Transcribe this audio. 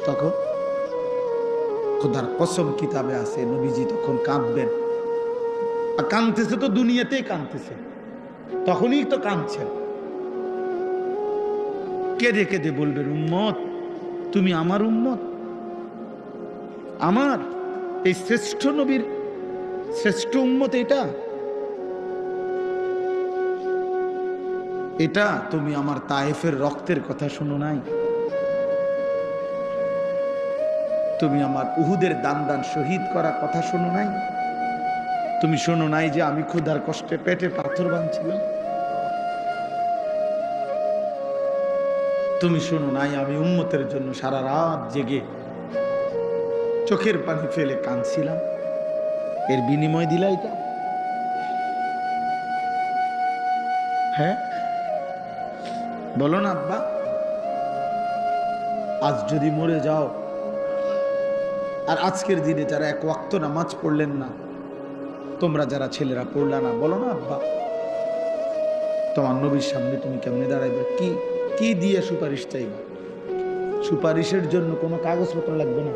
তখন খোদার কসম কিতাবে আছে নবীজি তখন কাঁদবেন। আর কাঁদতেছে তো দুনিয়াতেই কাঁদতেছে, তখনই তো কাঁদছেন। কেঁদে কেঁদে বলবেন, উম্মত তুমি আমার উম্মত, আমার এই শ্রেষ্ঠ নবীর শ্রেষ্ঠ উম্মত এটা, এটা তুমি আমার তায়েফের রক্তের কথা শোনো নাই? তুমি আমার উহুদের দান দান শহীদ করা কথা শোনো নাই? তুমি শোনো নাই যে আমি ক্ষুধার কষ্টে পেটে পাথর বাঁধছিলাম? তুমি শোনো নাই আমি উম্মতের জন্য সারা রাত জেগে চোখের পানি ফেলে কাঁদছিলাম? এর বিনিময় দিলা এটা? হ্যাঁ বলো না আব্বা। আজ যদি মরে যাও, আর আজকের দিনে যারা এক ওয়াক্ত নামাজ পড়লেন না, তোমরা যারা ছেলেরা পড়লা না, বলো না আব্বা তোমার নবীর সামনে তুমি কেমনে দাঁড়াইবে? কি কি দিয়ে সুপারিশ চাইবা? সুপারিশের জন্য কোনো কাগজপত্র লাগবে না।